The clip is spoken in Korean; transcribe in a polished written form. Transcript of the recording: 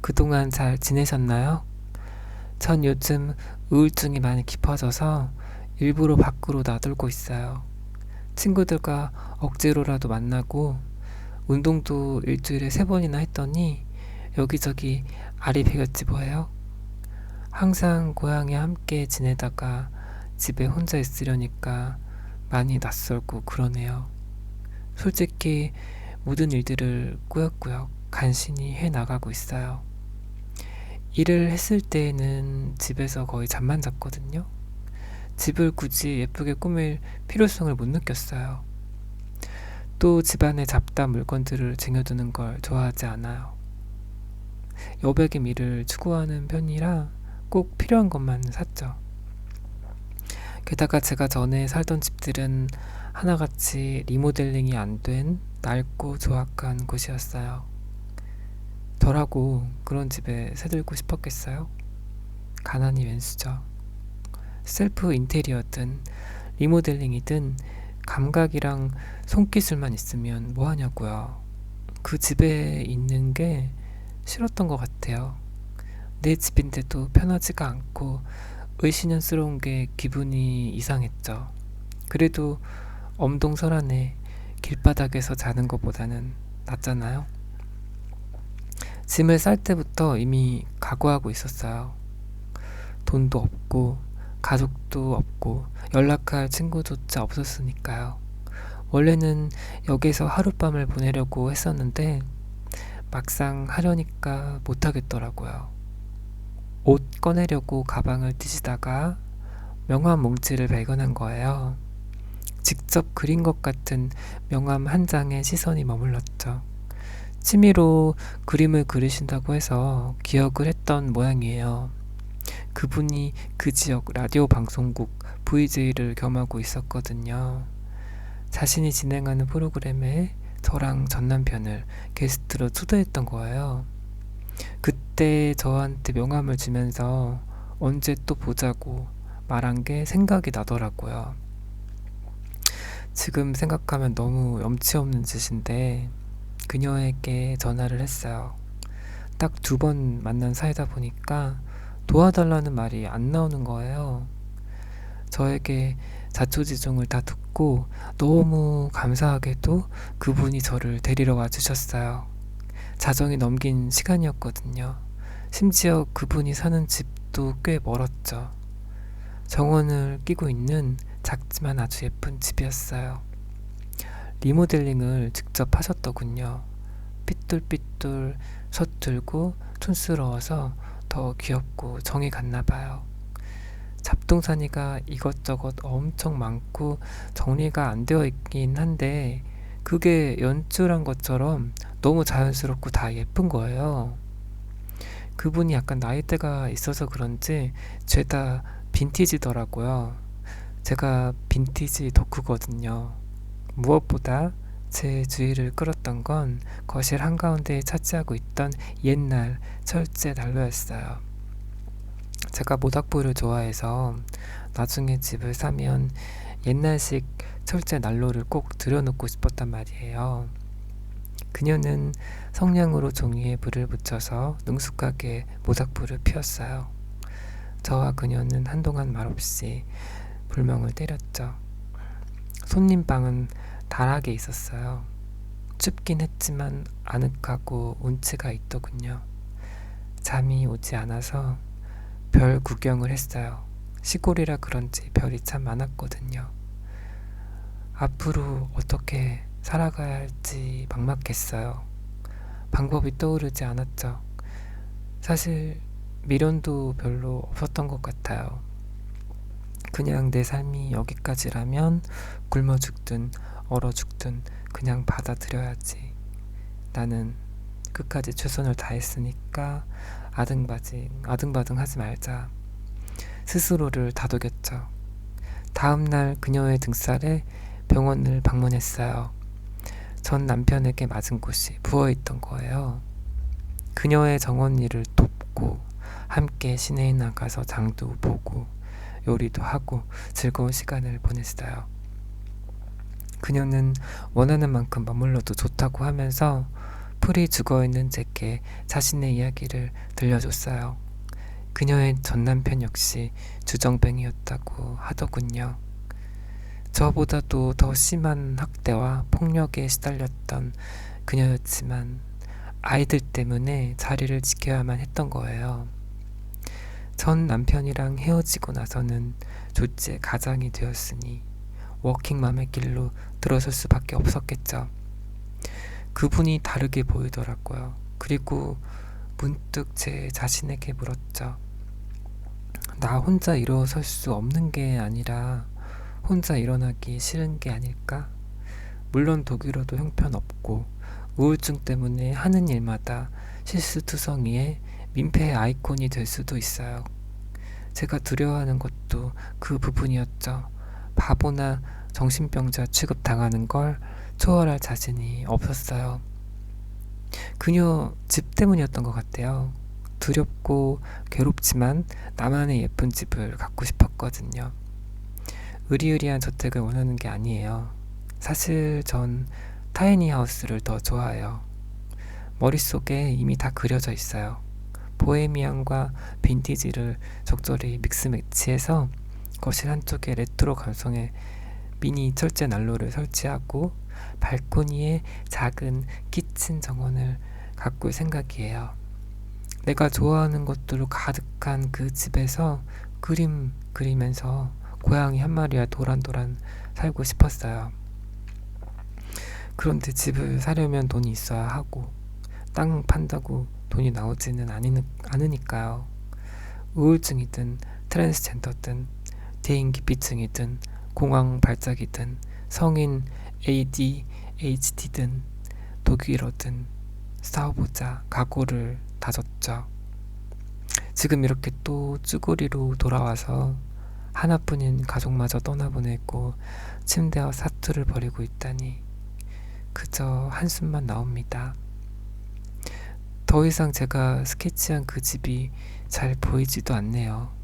그동안 잘 지내셨나요? 전 요즘 우울증이 많이 깊어져서 일부러 밖으로 나돌고 있어요. 친구들과 억지로라도 만나고 운동도 일주일에 3번이나 했더니 여기저기 알이 배겼지 뭐예요? 항상 고향에 함께 지내다가 집에 혼자 있으려니까 많이 낯설고 그러네요. 솔직히 모든 일들을 꾸역꾸역 간신히 해나가고 있어요. 일을 했을 때에는 집에서 거의 잠만 잤거든요. 집을 굳이 예쁘게 꾸밀 필요성을 못 느꼈어요. 또 집안에 잡다한 물건들을 쟁여두는 걸 좋아하지 않아요. 여백의 미를 추구하는 편이라 꼭 필요한 것만 샀죠. 게다가 제가 전에 살던 집들은 하나같이 리모델링이 안 된 낡고 조악한 곳이었어요. 덜하고 그런 집에 새들고 싶었겠어요? 가난이 웬수죠. 셀프 인테리어든 리모델링이든 감각이랑 손기술만 있으면 뭐하냐고요. 그 집에 있는 게 싫었던 것 같아요. 내 집인데도 편하지가 않고 의심스러운 게 기분이 이상했죠. 그래도 엄동설안에 길바닥에서 자는 것보다는 낫잖아요. 짐을 쌀 때부터 이미 각오하고 있었어요. 돈도 없고 가족도 없고 연락할 친구조차 없었으니까요. 원래는 여기서 하룻밤을 보내려고 했었는데 막상 하려니까 못하겠더라고요. 옷 꺼내려고 가방을 뒤지다가 명함 뭉치를 발견한 거예요. 직접 그린 것 같은 명함 한 장에 시선이 머물렀죠. 취미로 그림을 그리신다고 해서 기억을 했던 모양이에요. 그분이 그 지역 라디오 방송국 VJ를 겸하고 있었거든요. 자신이 진행하는 프로그램에 저랑 전 남편을 게스트로 초대했던 거예요. 그때 저한테 명함을 주면서 언제 또 보자고 말한 게 생각이 나더라고요. 지금 생각하면 너무 염치 없는 짓인데 그녀에게 전화를 했어요. 딱 2번 만난 사이다 보니까 도와달라는 말이 안 나오는 거예요. 저에게 자초지종을 다 듣고 너무 감사하게도 그분이 저를 데리러 와주셨어요. 자정이 넘긴 시간이었거든요. 심지어 그분이 사는 집도 꽤 멀었죠. 정원을 끼고 있는 작지만 아주 예쁜 집이었어요. 리모델링을 직접 하셨더군요. 삐뚤삐뚤 서툴고 촌스러워서 더 귀엽고 정이 갔나봐요. 잡동사니가 이것저것 엄청 많고 정리가 안 되어 있긴 한데 그게 연출한 것처럼 너무 자연스럽고 다 예쁜 거예요. 그분이 약간 나이대가 있어서 그런지 죄다 빈티지더라고요. 제가 빈티지 덕후거든요. 무엇보다 제 주의를 끌었던 건 거실 한가운데에 차지하고 있던 옛날 철제 난로였어요. 제가 모닥불을 좋아해서 나중에 집을 사면 옛날식 철제 난로를 꼭 들여놓고 싶었단 말이에요. 그녀는 성냥으로 종이에 불을 붙여서 능숙하게 모닥불을 피웠어요. 저와 그녀는 한동안 말없이 불멍을 때렸죠. 손님 방은 다락에 있었어요. 춥긴 했지만 아늑하고 운치가 있더군요. 잠이 오지 않아서 별 구경을 했어요. 시골이라 그런지 별이 참 많았거든요. 앞으로 어떻게 살아가야 할지 막막했어요. 방법이 떠오르지 않았죠. 사실 미련도 별로 없었던 것 같아요. 그냥 내 삶이 여기까지라면 굶어 죽든 얼어 죽든 그냥 받아들여야지. 나는 끝까지 최선을 다했으니까 아등바등 하지 말자. 스스로를 다독였죠. 다음날 그녀의 등살에 병원을 방문했어요. 전 남편에게 맞은 곳이 부어있던 거예요. 그녀의 정원 일을 돕고 함께 시내에 나가서 장도 보고 요리도 하고 즐거운 시간을 보냈어요. 그녀는 원하는 만큼 머물러도 좋다고 하면서 풀이 죽어있는 제게 자신의 이야기를 들려줬어요. 그녀의 전남편 역시 주정뱅이였다고 하더군요. 저보다도 더 심한 학대와 폭력에 시달렸던 그녀였지만 아이들 때문에 자리를 지켜야만 했던 거예요. 전 남편이랑 헤어지고 나서는 둘째 가장이 되었으니 워킹맘의 길로 들어설 수밖에 없었겠죠. 그분이 다르게 보이더라고요. 그리고 문득 제 자신에게 물었죠. 나 혼자 일어설 수 없는 게 아니라 혼자 일어나기 싫은 게 아닐까? 물론 독일어도 형편없고 우울증 때문에 하는 일마다 실수투성이의 민폐의 아이콘이 될 수도 있어요. 제가 두려워하는 것도 그 부분이었죠. 바보나 정신병자 취급당하는 걸 초월할 자신이 없었어요. 그녀 집 때문이었던 것 같아요. 두렵고 괴롭지만 나만의 예쁜 집을 갖고 싶었거든요. 으리으리한 저택을 원하는 게 아니에요. 사실 전 타이니하우스를 더 좋아해요. 머릿속에 이미 다 그려져 있어요. 보헤미안과 빈티지를 적절히 믹스 매치해서 거실 한쪽에 레트로 감성의 미니 철제 난로를 설치하고 발코니에 작은 키친 정원을 가꿀 생각이에요. 내가 좋아하는 것들로 가득한 그 집에서 그림 그리면서 고양이 한 마리와 도란도란 살고 싶었어요. 그런데 집을 사려면 돈이 있어야 하고 땅 판다고 돈이 나오지는 않으니까요. 우울증이든 트랜스젠더든 대인기피증이든 공황 발작이든 성인 ADHD든 독일어든 싸워보자 각오를 다졌죠. 지금 이렇게 또 쭈구리로 돌아와서 하나뿐인 가족마저 떠나보내고 침대와 사투를 벌이고 있다니 그저 한숨만 나옵니다. 더 이상 제가 스케치한 그 집이 잘 보이지도 않네요.